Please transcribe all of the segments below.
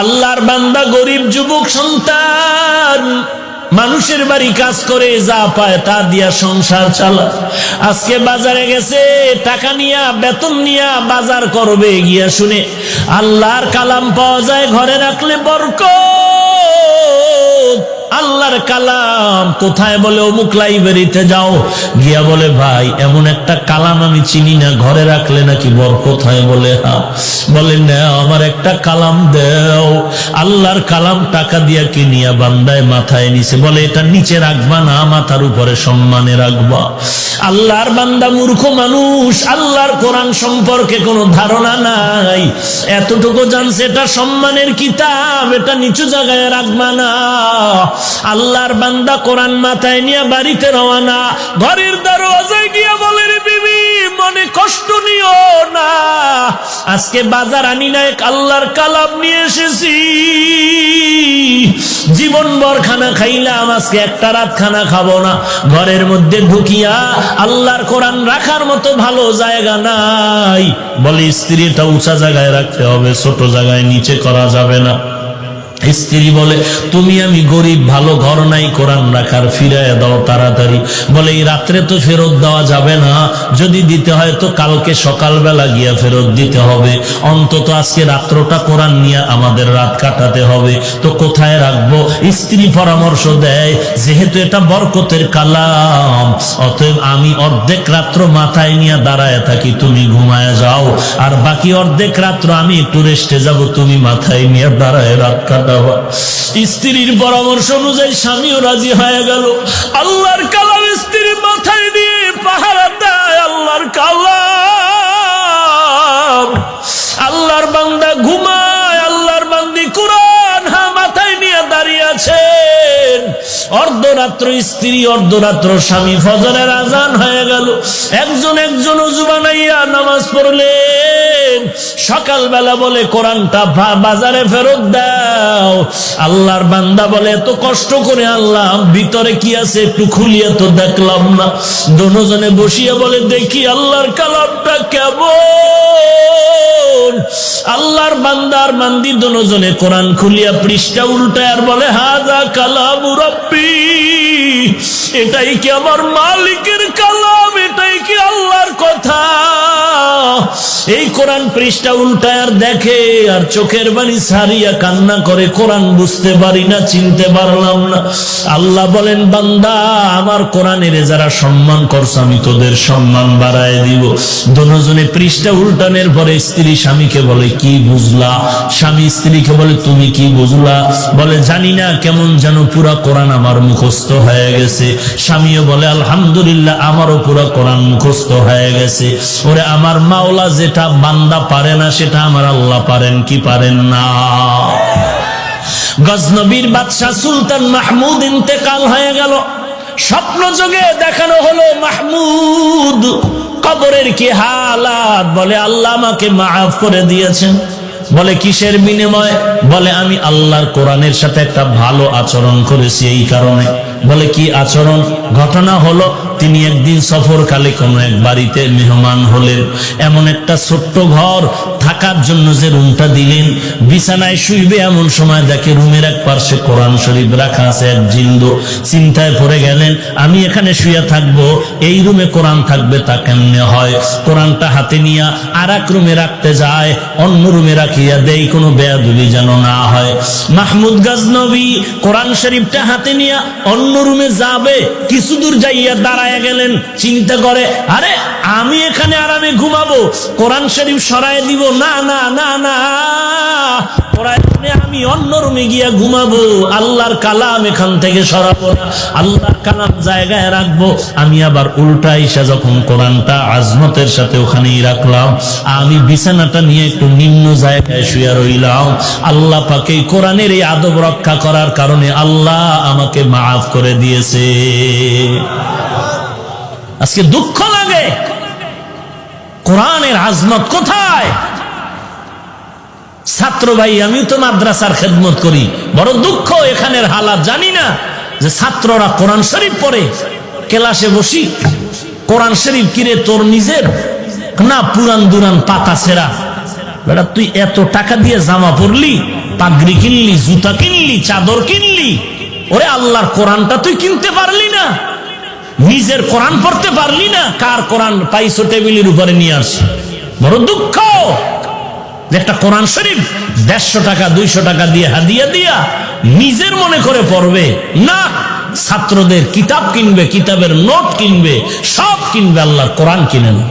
আল্লাহর বান্দা গরিব যুবক সন্তান মানুষের বাড়ি কাজ করে যা পায় তা দিয়া সংসার চালা। আজকে বাজারে গেছে টাকা নিয়া বেতন নিয়া বাজার করবে, গিয়া শুনে আল্লাহর কালাম পাওয়া যায়, ঘরে রাখলে বরকত। আল্লাহর কালাম কোথায়? বলে অমুক লাইব্রেরিতে যাও। গিয়া বলে ভাই এমন একটা কালাম আমি চিনি না, ঘরে রাখলে নাকি বরকত হয়। বলে হ্যাঁ। বলে না আমার একটা কালাম দেও। আল্লাহর কালাম টাকা দিয়া কিনিয়া বান্দায় মাথায় নিছে। বলে এটা নিচে রাখবা না, মাথার উপরে সম্মানে রাখবা। আল্লাহর বান্দা মূর্খ মানুষ, আল্লাহর কোরআন সম্পর্কে কোনো ধারণা নাই। এতটুকু জানছে এটা সম্মানের কিতাব, এটা নিচু জায়গায় রাখবা না। আল্লাহর বান্দা কোরআন মাথায় নিয়ে বাড়িতে রওনা। ঘরের দরওয়াজায় গিয়া বলে রে বিবি মনে কষ্ট নিও না, আজকে বাজার আনি নাই, আল্লাহর কালাম নিয়ে এসেছি। জীবন ভর খানা খাইলাম, আজকে একটা রাত খানা খাবো না। ঘরের মধ্যে ঢুকিয়া আল্লাহর কোরআন রাখার মতো ভালো জায়গা নাই। বলে স্ত্রীটা উঁচা জায়গায় রাখতে হবে, ছোট জায়গায় নিচে করা যাবে না। স্ত্রী বলে তুমি আমি গরিব, ভালো ঘর নাই, কোরআন রাখার ফিরায় দাও তাড়াতাড়ি। বলে এই রাত্রে তো ফেরত দেওয়া যাবে না, যদি দিতে হয় তো কালকে সকালবেলা গিয়া ফেরত দিতে হবে। অন্তত আজকে রাত্রটা কোরআন নিয়ে আমাদের রাত কাটাতে হবে, তো কোথায় রাখবো? স্ত্রী পরামর্শ দেয় যেহেতু এটা বরকতের কালাম, অতএব আমি অর্ধেক রাত্র মাথায় নিয়ে দাঁড়ায় থাকি, তুমি ঘুমায় যাও, আর বাকি অর্ধেক রাত্র আমি একটু রেস্টে যাব, তুমি মাথায় নিয়ে দাঁড়ায় রাত কাটাও। স্ত্রীর পরামর্শ অনুযায়ী স্বামীও রাজি হয়ে গেল। আল্লাহর কালাম স্ত্রীর মাথায় দিয়ে পাহারা দেয়। আল্লাহর কালাম, আল্লাহর বান্দা ঘুমায়, আল্লাহর বান্দি কোরআন মাথায় নিয়ে দাঁড়িয়ে আছেন। অর্ধরাত্র স্ত্রী, অর্ধরাত্র স্বামী। ফজরের আজান হয়ে গেল, একজন ওযু বানাইয়া নামাজ পড়লেন। সকালবেলা বলে কোরআনটা বাজারে ফেরত দাও। আল্লাহর বান্দা বলে এত কষ্ট করে আনলাম, ভিতরে কি আছে একটু খুলিয়া তো দেখলাম না। দুজনে বসিয়া বলে দেখি আল্লাহর কালামটা কেমন। আল্লাহর বান্দার মান্দি দুজনে কোরআন খুলিয়া পৃষ্ঠা উল্টায় আর বলে হাযা কালামু রাব্বি, এটাই কি আমার মালিকের কালাম, এটাই কি আল্লাহর কথা। এই কোরআন পৃষ্ঠা উল্টায় আর দেখে, আর চোখের বাণী ছাড়িয়া কান্না করে, কোরআন বুঝতে পারি না, চিনতে পারলাম না। আল্লাহ বলেন বান্দা আমার কোরআনের যারা সম্মান করছে আমি তোদের সম্মান বাড়ায় দিব। দুজনে পৃষ্ঠা উল্টানোর পরে স্ত্রী স্বামীকে বলে কি বুঝলা? স্বামী স্ত্রীকে বলে তুমি কি বুঝলা? বলে জানি না, কেমন যেন পুরা কোরআন আমার মুখস্থ হয়ে গেছে। স্বামীও বলে আলহামদুলিল্লাহ আমারও পুরা কোরআন মুখস্থ হয়ে গেছে। ওরে আমার মাওলা যেটা বান্দা পারে না সেটা আমার আল্লাহ পারেন কি পারেন না? গজনবীর বাদশাহ সুলতান মাহমুদ ইন্তেকাল হয়ে গেল। স্বপ্ন যোগে দেখানো হলো মাহমুদ কবরের কি হালাত। বলে আল্লাহ আমাকে মাফ করে দিয়েছেন। বলে কিসের বিনিময়ে? বলে আমি আল্লাহর কোরআনের সাথে একটা ভালো আচরণ করেছি এই কারণে। বলে কি আচরণ? ঘটনা হলো তিনি একদিন সফরকালে কোনো এক বাড়িতে মেহমান হলেন। এমন একটা ছোট্ট ঘর, থাকার জন্য যে রুমটা দিলেন, বিছানায় শুইবে এমন সময় দেখে রুমের এক পার্শ্বে কোরআন শরীফ রাখা আছে এক জিন্দো। চিন্তায় পড়ে গেলেন আমি এখানে শুয়ে থাকবো, এই রুমে কোরআন থাকবে তা কেমনে হয়? কোরআনটা হাতে নিয়ে আর এক রুমে রাখতে যায়, অন্য রুমে রাখিয়া দেই কোনো বেয়াদবি যেন না হয়। মাহমুদ গজনবী কোরআন শরীফটা হাতে নিয়ে অন্য রুমে যাবে, কিছু দূর যাইয়া দাঁড়ায় গেলেন। চিন্তা করে আরে আমি এখানে আরামে ঘুমাবো, কোরআন শরীফ সরায় দিব না না না না, আমি অন্য রুমে গিয়া ঘুমাবো, আল্লাহর কালাম এখান থেকে সরাবো না, আল্লাহর কালাম জায়গায় রাখবো। আমি আবার উল্টা এসে যখন কোরআনটা আজমতের সাথে ওখানেই রাখলাম, আমি বিছানাটা নিয়ে একটু নিম্ন জায়গায় শুয়ে রইলাম। আল্লাহ পাক এই কোরআনের এই আদব রক্ষা করার কারণে আল্লাহ আমাকে মাফ করে দিয়েছে। আজকে দুঃখ লাগে কোরআনের আজমত কোথায়? ছাত্র ভাই আমি তো মাদ্রাসার খেদমত করি, বড় দুঃখ এখানের হালাত জানি না যে ছাত্ররা কোরআন শরীফ পড়ে। ক্লাসে বসি, কোরআন শরীফ কিরে তোর নিজের না পুরান দুরান পাতা ছেঁড়া? বেটা তুই এত টাকা দিয়ে জামা পরলি, পাগড়ি কিনলি, জুতা কিনলি, চাদর কিনলি, ওরে আল্লাহর কোরআনটা তুই কিনতে পারলি না, নিজের কোরআন পড়তে পারলি না, কার কোরআন পাইছো টেবিলের উপরে নিয়ে আসছো। বড় দুঃখ যে একটা কোরআন শরীফ 150 টাকা 200 টাকা দিয়ে হাদিয়া দিয়া নিজের মনে করে পড়বে না, ছাত্রদের কিতাব কিনবে, কিতাবের নোট কিনবে, সব কিনবে, আল্লাহর কোরআন কিনে না।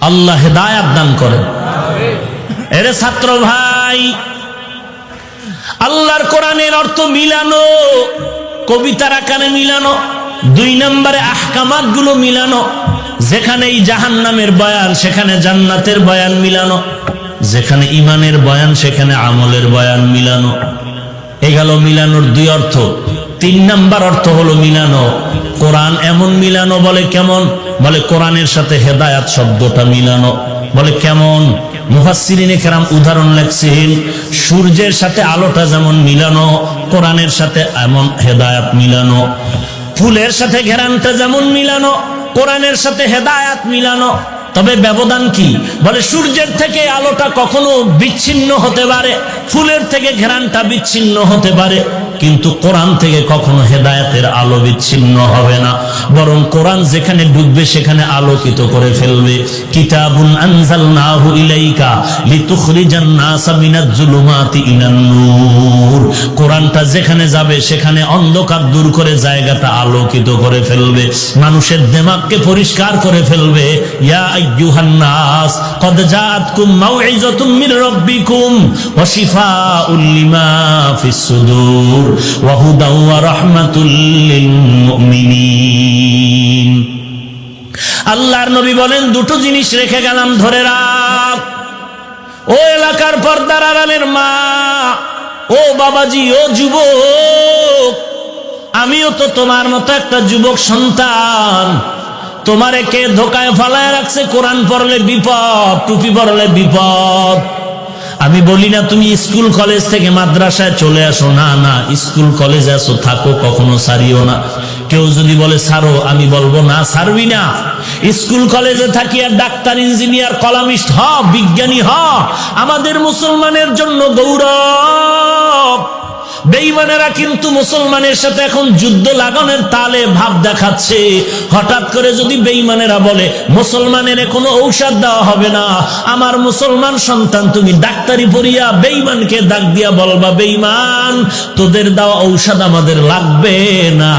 আল্লাহ হেদায়াত দান করেন। এরে ছাত্র ভাই, আল্লাহর কোরআনের অর্থ মিলানো, কবিতার আকারে মিলানো, 2 নম্বরে আহকামাত গুলো মিলানো, যেখানে এই জাহান্নামের বয়ান সেখানে জান্নাতের বয়ান মিলানো, যেখানে ইমানের বয়ান সেখানে আমলের বয়ান মিলানো। এই গেল মিলানোর 2 অর্থ। 3 নাম্বার অর্থ হলো মিলানো কোরআন এমন মিলানো। বলে কেমন? বলে কোরআনের সাথে হেদায়াত শব্দটা মিলানো। বলে কেমন? মুফাসসিরিনে কেরাম উদাহরণ লেখছেন, সূর্যের সাথে আলোটা যেমন মিলানো, কোরআনের সাথে এমন হেদায়াত মিলানো। ফুলের সাথে ঘেরানটা যেমন মিলানো, কোরআনের সাথে হেদায়াত মিলানো। তবে ব্যবধান কি? বলে সূর্যের থেকে আলোটা কখনো বিচ্ছিন্ন হতে পারে, ফুলের থেকে ঘেরানটা বিচ্ছিন্ন হতে পারে, কিন্তু কোরআন থেকে কখনো হেদায়েতের আলো বিচ্ছিন্ন হবে না, বরং কোরআন যেখানে ডুববে সেখানে আলোকিত করে ফেলবে। কিতাবুন আনজালনাহু ইলাইকা লিতুখরিজান নাসা মিনাজ জুলুমাতি ইলান নূর। কোরআনটা যেখানে যাবে সেখানে অন্ধকার দূর করে জায়গাটা আলোকিত করে ফেলবে, মানুষের দিমাগকে পরিষ্কার করে ফেলবে। ইয়া আইয়ুহান নাস ক্বাদ জাআতকুম মাউইযাতুম মির রাব্বিকুম ওয়া শিফাউল লিমা ফিস সুদূর ওয়া হুদাও ওয়া রাহমাতুল লিল মুমিনিন। আল্লাহর নবী বলেন, 2টো জিনিস রেখে গেলাম, ধরে রাখ। ও এলাকার পর্দার আড়ালের মা, ও বাবাজি, ও যুবক, আমিও তো তোমার মতো একটা যুবক সন্তান। তোমারে কে ধোকায় ফলায় রাখছে? কোরআন পড়লে বিপদ, টুপি পড়লে বিপদ। আমি বলি না তুমি স্কুল কলেজ থেকে মাদ্রাসায় চলে আসো, না না, স্কুল কলেজে আসো, থাকো, কখনো ছাড়িও না। কেউ যদি বলে ছাড়ো, আমি বলবো না, ছাড়বি না। স্কুল কলেজে থাকি আর ডাক্তার, ইঞ্জিনিয়ার, কলামিস্ট হ, বিজ্ঞানী হ, আমাদের মুসলমানের জন্য গৌরব। বেঈমানেরা কিন্তু মুসলমানের সাথে এখন যুদ্ধ লাগানোর তালে ভাব দেখাচ্ছে। হঠাৎ করে যদি বেঈমানেরা বলে মুসলমানের কোনো ঔষধ দেওয়া হবে না, আমার মুসলমান সন্তান তুমি ডাক্তারি পড়িয়া বেঈমানকে ডাক দিয়া বলবা, বেঈমান তোদের দেওয়া ঔষধ আমাদের লাগবে না,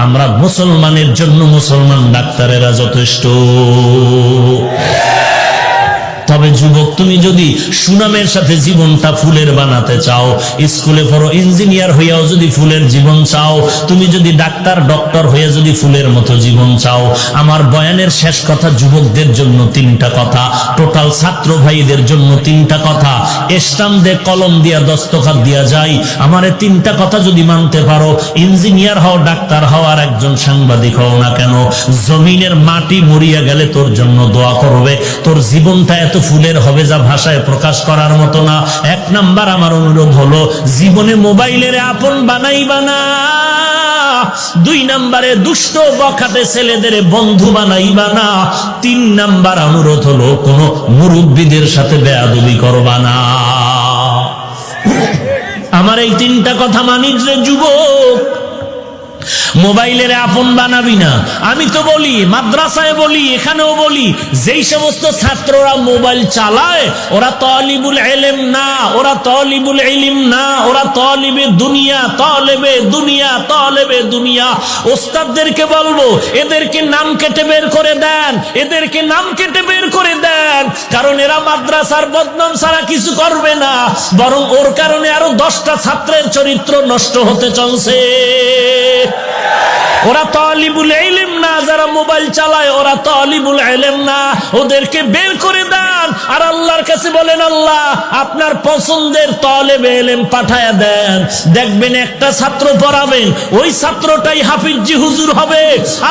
আমরা মুসলমানের জন্য মুসলমান ডাক্তারেরা যথেষ্ট। তবে যুবক, তুমি যদি সুনামের সাথে জীবনটা ফুলের বানাতে চাও, স্কুলে পড়ো, ইঞ্জিনিয়ার হইয়াও যদি ফুলের জীবন চাও, তুমি যদি ডক্টর হয়ে যদি ফুলের মতো জীবন চাও, আমার বয়ানের শেষ কথা যুবকদের জন্য 3টা কথা, টোটাল ছাত্র ভাইদের জন্য 3টা কথা, স্টাম্প দিয়ে কলম দিয়া দস্তখত দিয়া যায়। আমার 3টা কথা যদি মানতে পারো, ইঞ্জিনিয়ার হও, ডাক্তার হও, আর একজন সাংবাদিক হও না কেন, জমিনের মাটি মরিয়া গেলে তোর জন্য দোয়া করবে। তোর জীবনটা এত ফুলের হবে যা ভাষায় প্রকাশ করার মতো না। 1 নাম্বার আমার অনুরোধ হলো, জীবনে মোবাইলের আপন বানাইবা না। 2 নাম্বারে দুষ্ট বখাটে ছেলেদের বন্ধু বানাইবা না। 3 নাম্বার অনুরোধ হলো, কোন মুরব্বীদের সাথে বেয়াদবি করবা না। আমার এই 3টা কথা মানিস রে যুবক। মোবাইলের আপন বানাবি না। আমি তো বলি, মাদ্রাসায় বলি, এখানেও বলি, যেই সমস্ত ছাত্ররা মোবাইল চালায় ওরা তালিবুল ইলম না, ওরা তালিবুল ইলম না, ওরা তালিবে দুনিয়া, তালেবে দুনিয়া, তালেবে দুনিয়া। ওস্তাদদেরকে বলবো, এদেরকে নাম কেটে বের করে দেন, এদেরকে নাম কেটে বের করে দেন, কারণ এরা মাদ্রাসার বদনাম ছাড়া কিছু করবে না, বরং ওর কারণে আরো 10টা ছাত্রের চরিত্র নষ্ট হতে চলছে। ওরা তালিবুল ইলম না, যারা মোবাইল চালায় ওরা তালিবুল ইলম না, ওদেরকে বের করে দেন। আর আল্লাহর কাছে বলেন, আল্লাহ আপনার পছন্দের তালেবে ইলম পাঠায়া দেন। দেখবেন একটা ছাত্র পড়াবেন, ওই ছাত্রটাই হাফিজি হুজুর হবে,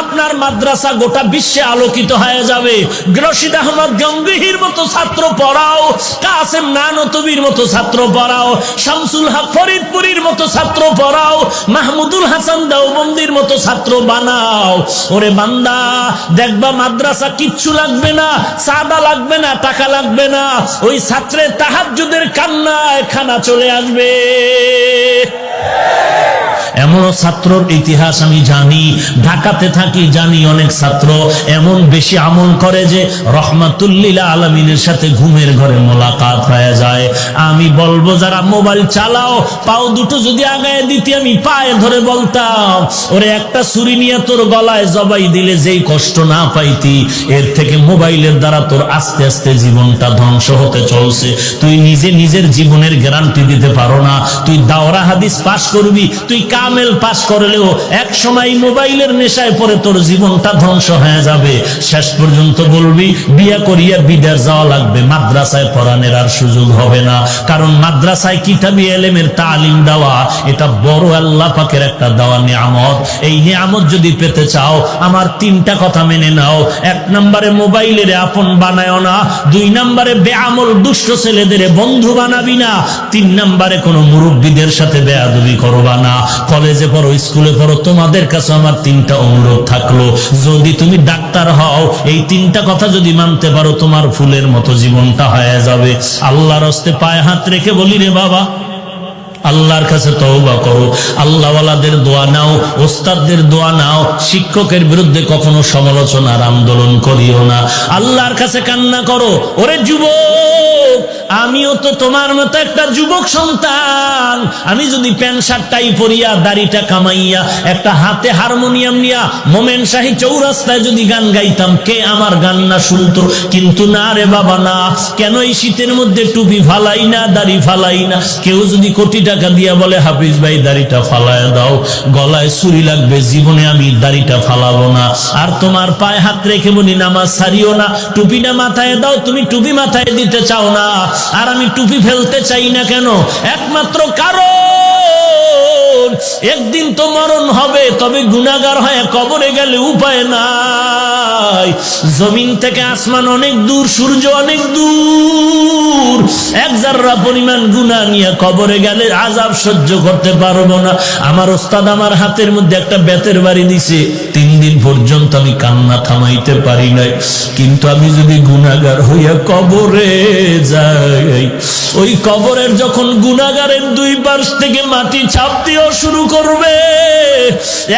আপনার মাদ্রাসা গোটা বিশ্বে আলোকিত হয়ে যাবে। রশিদ আহমদ গঙ্গোহীর মতো ছাত্র পড়াও, কাসেম নানতবির মতো ছাত্র পড়াও, শামসুল হক ফরিদপুরীর মতো ছাত্র পড়াও, মাহমুদুল হাসান দেওবন্দির মতো ছাত্র ছাত্র বানাও। ওরে বান্দা, দেখবা মাদ্রাসা কিচ্ছু লাগবে না, চাঁদা লাগবে না, টাকা লাগবে না, ওই ছাত্রের তাহাজ্জুদের কান্নায় খানা চলে আসবে। এমনও ছাত্রর ইতিহাস আমি জানি, ঢাকাতে থাকি, জানি অনেক ছাত্র এমন বেশি আমল করে যে রহমাতুল্লিল আলামিনের সাথে ঘুমের ঘরে মোলাকাত হয়ে যায়। আমি বলবো, যারা মোবাইল চালাও, পাও দুটো যদি আগায় দিতে আমি পায়ে ধরে বলতাম, ওরে একটা ছুরি নিয়ে তোর গলায় জবাই দিলে যেই কষ্ট না পাইতি, এর থেকে মোবাইলের দ্বারা তোর আস্তে আস্তে জীবনটা ধ্বংস হতে চলছে। তুই নিজে নিজের জীবনের গ্যারান্টি দিতে পারো না। তুই দাওরা হাদিস পাশ করবি, তুই কামেল পাশ করলেও এক সময় মোবাইলের নেশায় পড়ে তোর জীবনটা ধ্বংস হয়ে যাবে। শেষ পর্যন্ত বলবি বিয়া করিয়া বিদেশ যাওয়া লাগবে, মাদ্রাসায় পড়ানোর আর সুযোগ হবে না। কারণ মাদ্রাসায় কিতাবি ইলমের তালিম দেওয়া, এটা বড় আল্লাহ পাকের একটা দেওয়া নিয়ামত। এই নিয়ামত যদি পেতে চাও, আমার তিনটা কথা মেনে নাও। এক নম্বরে মোবাইলের আপন বানায়ও না, দুই নম্বরে বেআমল দুষ্ট ছেলেদের বন্ধু বানাবি না, তিন নম্বরে কোনো মুরব্বীদের সাথে বেয়াদবি করবা না। কলেজে পড়ো, স্কুলে পড়ো, তোমাদের কাছে আমার তিনটা অনুরোধ থাকলো, যদি তুমি ডাক্তার হও, এই তিনটা কথা যদি মানতে পারো, তোমার ফুলের মতো জীবনটা হয়ে যাবে। আল্লাহর হস্তে পায়ে হাত রেখে বলি রে বাবা, আল্লাহর কাছে তওবা করো, আল্লাহওয়ালাদের দোয়া নাও, ওস্তাদদের দোয়া নাও, শিক্ষকের বিরুদ্ধে কখনো সমালোচনার আন্দোলন করিও না, আল্লাহর কাছে কান্না করো। ওরে যুবক, আমিও তো তোমার মতো একটা যুবক সন্তান। আমি যদি প্যান্ট শার্ট টাই পরিয়া, দাড়িটা কামাইয়া, একটা হাতে হারমোনিয়াম নিয়া মোমেন শাহী চৌরাস্তায় যদি গান গাইতাম, কে আমার গান না শুনতো? কিন্তু না রে বাবা, না। কেন এই শীতের মধ্যে টুপি ফালাই না, দাড়ি ফালাই না? কেউ যদি কোটি টাকা দিয়া বলে, হাফিজ ভাই দাড়িটা ফালায় দাও, গলায় ছুরি লাগবে, জীবনে আমি দাড়িটা ফালাবো না। আর তোমার পায়ে হাত রেখে বলি, নামাজ ছাড়িও না, টুপিটা মাথায় দাও। তুমি টুপি মাথায় দিতে চাও না, আর আমি টুপি ফেলতে চাই না কেন? একমাত্র কারণ একদিন তো মরণ হবে, তবে গুনাহগার হয়ে কবরে গেলে উপায় নাই। জমিন থেকে আসমান অনেক দূর, সূর্য অনেক দূর, এক জাররা পরিমাণ গুনাহ নিয়ে কবরে গেলে আযাব সহ্য করতে পারবো না। আমার ওস্তাদ আমার হাতের মধ্যে একটা বেতের বাড়ি দিছে, 3 দিন পর্যন্ত আমি কান্না থামাইতে পারি নাই। কিন্তু আমি যদি গুনাহগার হইয়া কবরে যাই, ওই কবরের যখন গুনাহগারের দুই পাশ থেকে মাটি চাপ দিয়েও শুরু করবে,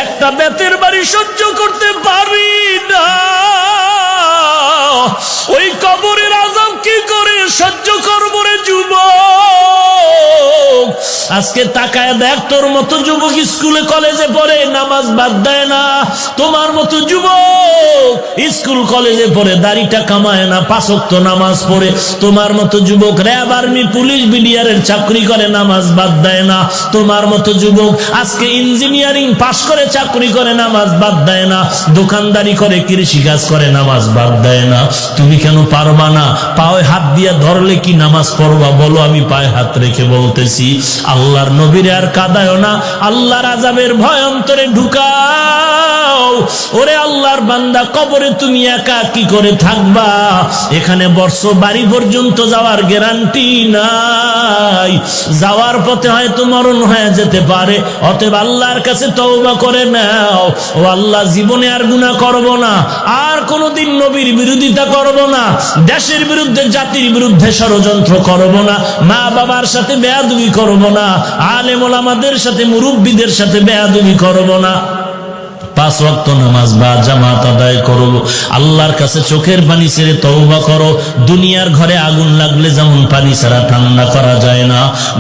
একটা বেতের বাড়ি সহ্য করতে পারি না। ওই কবরের আযাব কি করে সহ্য করবো রে যুবক? আজকে তাকায় দেখ, তোর মতো যুবক স্কুলে কলেজে পড়ে, নামাজ বাদ দেয় না। তোমার মতো যুবক স্কুল কলেজে পড়ে, দাড়িটা কামায় না, 5 ওয়াক্ত নামাজ পড়ে। তোমার মতো যুবক র্যাব, আর্মি, পুলিশ, বিডিআরের চাকরি করে, নামাজ বাদ দেয় না। তোমার মতো যুবক আজকে ইঞ্জিনিয়ারিং পাশ করে চাকরি করে, নামাজ বাদ দেয় না। দোকানদারি করে, কৃষি কাজ করে, নামাজ বাদ দেয় না। তুমি কেন পারবা না? পায়ে হাত দিয়ে ধরলে কি নামাজ পড়বা? বলো, আমি পায়ে হাত রেখে বলতেছি, আল্লাহর নবীরে আর কাঁদায়ও না, আল্লাহর আযাবের ভয় অন্তরে ঢুকাও। ওরে আল্লাহর বান্দা, কবরে তুমি একা কি করে থাকবা? এখানে বর্ষ বাড়ি পর্যন্ত যাওয়ার গ্যারান্টি নাই, যাওয়ার পথে হয়তো মরণ হয়ে যেতে পারে। অতএব আল্লাহর কাছে তওবা করে নাও, ও আল্লাহ, জীবনে আর গুনাহ করব না, আর কোনোদিন নবীর বিরোধিতা করব না, দেশের বিরুদ্ধে, জাতির বিরুদ্ধে ষড়যন্ত্র করব না, মা বাবার সাথে বেয়াদবি করব না, আলেম ওলামাদের সাথে, মুরব্বীদের সাথে বেয়াদবি করব না। 5 ওয়াক্ত নামাজ বা জামাত আদায় করো। আল্লাহর কাছে চোখের পানি ছেড়ে তওবা করো। দুনিয়ার ঘরে আগুন লাগলে যেমন পানি ছাড়া ঠান্ডা করা যায় না,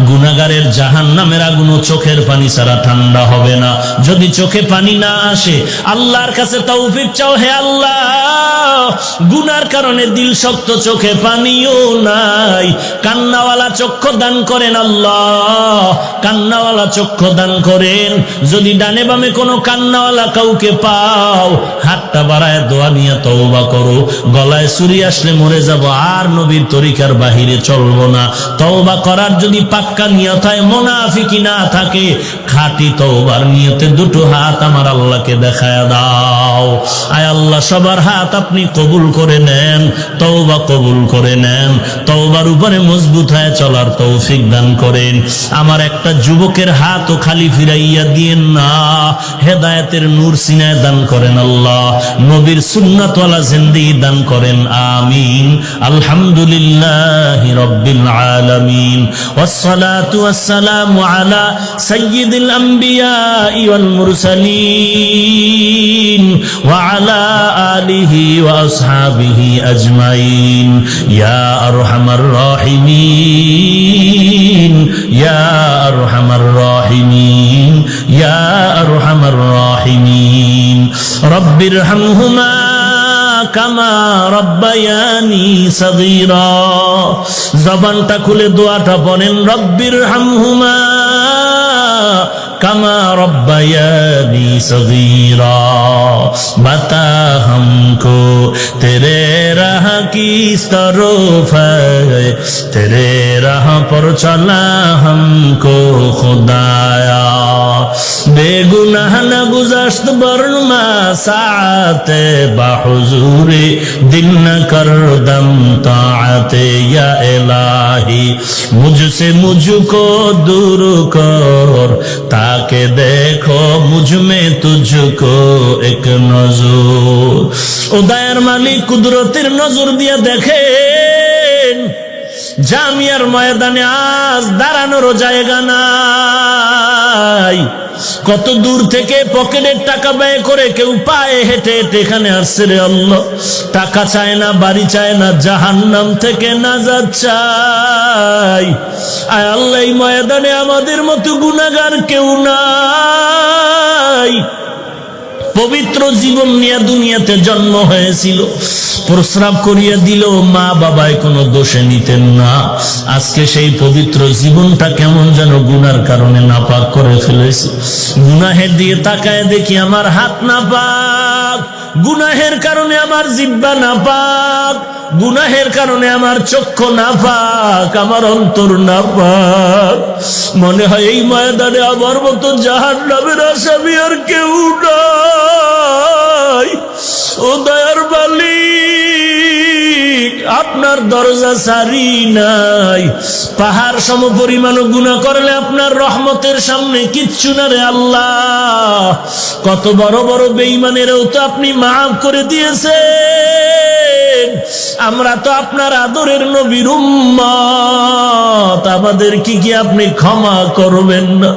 গুনাহগারের জাহান্নামের আগুনও চোখের পানি ছাড়া ঠান্ডা হবে না। যদি চোখে পানি না আসে, আল্লাহর কাছে তৌফিক চাও, হে আল্লাহ, গুনার কারণে দিল শক্ত, চোখে পানিও নাই, কান্নাওয়ালা চক্ষু দান করেন আল্লাহ, কান্নাওয়ালা চক্ষু দান করেন। যদি ডানে বামে কোনো কান্নাওয়ালা কাউকে পাও, হাতটা বাড়ায় দোয়া নিয়ে তওবা করো। গলায় ছুরি আসলে মরে যাব, আর নবীর তরিকার বাহিরে চলবো না। তওবা করার যদি পাক্কা নিয়ত হয়, মুনাফিকি না থাকে, খাঁটি তওবার নিয়তে দুটো হাত আমার আল্লাহকে দেখায় দাও। আয় আল্লাহ, সবার হাত আপনি কবুল করে নেন, তওবা কবুল করে নেন, তওবার উপরে মজবুত হয়ে চলার তৌফিক দান করেন। আমার একটা যুবকের হাতও খালি ফিরাইয়া দিয়েন না, হেদায়েতের নূর সিনায় দান করেন আল্লাহ, নবীর সুন্নাতওয়ালা জিন্দেগি দান করেন, আমিন। আলহামদুলিল্লাহি রাব্বিল আলামিন, ওয়াসসালাতু ওয়াসসালামু আলা সাইয়্যিদিল আম্বিয়া ওয়াল মুরসালিন ওয়া আলা আলিহি ওয়া আসহাবিহি আজমাইন, ইয়া আরহামার রাহিমিন, ইয়া আরহামার রাহিমিন, ইয়া আরহামার রাহিমিন। রব্বিরহামহুমা কামা রব্বায়ানি সগীরা। জবানটা খুলে দোয়াটা পড়েন, রব্বিরহামহুমা কামা রব্বায়ানি সগীরা। বাতা हमको तेरे राह की तरफ है, तेरे राह पर चला हमको खुदाया। बेगुनाह न गुज़श्त बरमा साते बाहुजूरे, दिल न कर दम ताअते या इलाही। मुझसे मुझको दूर कर ताके देखो मुझ में तुझको एक नजर। ও দয়ার মালিক, কুদরতের নজর দিয়া দেখেন, জামিয়ার ময়দানে আজ দাঁড়ানোরও জায়গা নাই। কত দূর থেকে পকেটের টাকা ব্যয় করে কেউ পায়ে হেঁটে হেঁটে এখানে আসছে রে আল্লাহ। টাকা চায় না, বাড়ি চায় না, জাহান্নাম থেকে নাজাত চাই। আয় আল্লাহ, এই ময়দানে আমাদের মতো গুনাহগার কেউ নাই। পবিত্র জীবন নিয়ে দুনিয়াতে জন্ম হয়েছিল, প্রস্রাব করিয়া দিল, মা বাবায় কোনো দোষে নিতেন না। আজকে সেই পবিত্র জীবনটা কেমন যেন গুনার কারণে নাপাক করে ফেলেছে। গুনাহের দিয়ে তাকায় দেখি আমার হাত নাপাক, গুনাহের কারণে আমার জিহ্বা নাপাক, গুনাহের কারণে আমার চক্ষু নাপাক, আমার অন্তর নাপাক। মনে হয় এই ময়দানে আমার মতো জাহান্নামের আসামি আর কেউ নাই। ও দয়ার মালিক, আপনার দরজা সারি নাই। পাহাড় সম পরিমাণ গুনাহ করলে আপনার রহমতের সামনে কিচ্ছু না রে আল্লাহ। কত বড় বড় বেঈমানেরও তো আপনি মাফ করে দিয়েছেন। আমরা তো আপনার আদরের নবীর উম্মত, আমাদের কি আপনি ক্ষমা করবেন না?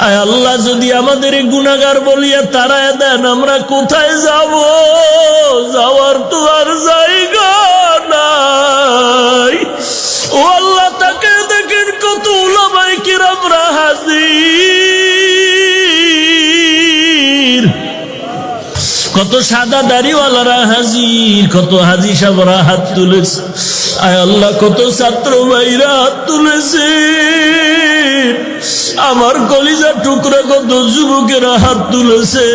আয় আল্লাহ, যদি আমাদের গুনাহগার বলিয়া তাড়ায় দেন, আমরা কোথায় যাব? যাওয়ার তো আর জায়গা নাই। ও আল্লাহ, তাকে দেখেন কত উলামায়ে কিরামরা হাজির, কত সাদা দাড়িওয়ালারা হাজির, কত হাজি সাহেবরা হাত তুলেছে। আয় আল্লাহ, কত ছাত্র ভাইরা হাত তুলেছে। আমার কলিজার টুকরা কত যুবকেরা হাত তুলেছে।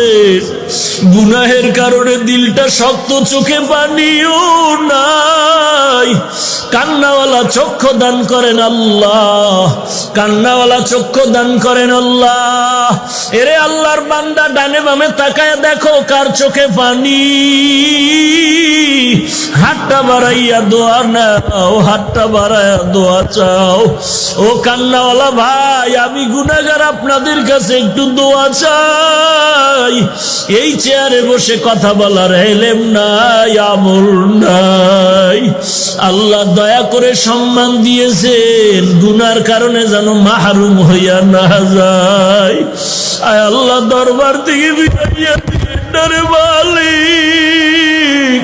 গুনাহের কারণে দিলটা শক্ত, চোখে পানিও নাই। কান্নাওয়ালা চক্ষু দান করেন আল্লাহ, কান্নাওয়ালা চক্ষু দান করেন আল্লাহ। এরে আল্লাহর বান্দা, ডানে বামে তাকায় দেখো কার চোখে পানি। হাতটা বাড়াইয়া দোয়া নাও, হাতটা বাড়াইয়া দোয়া চাও। ও কান্নাওয়ালা ভাই, আমি গুনাহগার, আপনাদের কাছে একটু দোয়া চাই। এই চেয়ারে বসে কথা বলার এলেম নাই, আমল নাই। আল্লাহ দয়া করে সম্মান দিয়েছেন, গুনার কারণে যেন মাহরুম হইয়া না যায়। আয় আল্লাহ, দরবার থেকে বিদায় ডানে মালিক,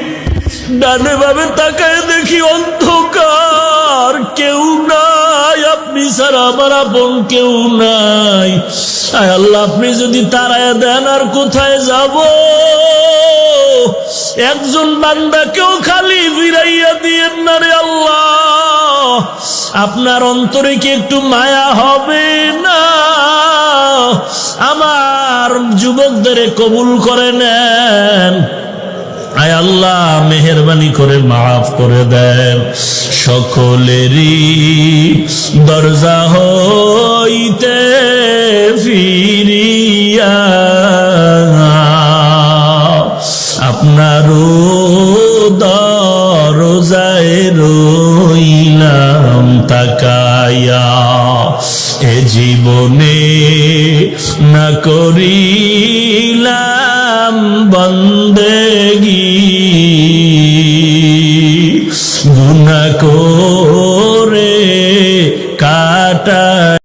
ডানে ভাবে তাকায় দেখি অন্ধকার, কেউ নাই, আপনি ছাড়া আমার আপন কেউ নাই। আয় আল্লাহ, আপনি যদি তাড়ায় দেন আর কোথায় যাব? একজন বান্দাকেও খালি ফিরাইয়া দিয়েন না রে আল্লাহ। আপনার অন্তরে কি একটু মায়া হবে না? আমার যুবকদের কবুল করে নেন। আয় আল্লাহ, মেহেরবানি করে মাফ করে দেন। সকলেরই দরজা হইতে ফিরিয়া আপনারও দরজায় রইলাম তাকা। মিটাইয়া এ জীবনে না করিলাম বন্দেগী, গুনাহ করে কাটা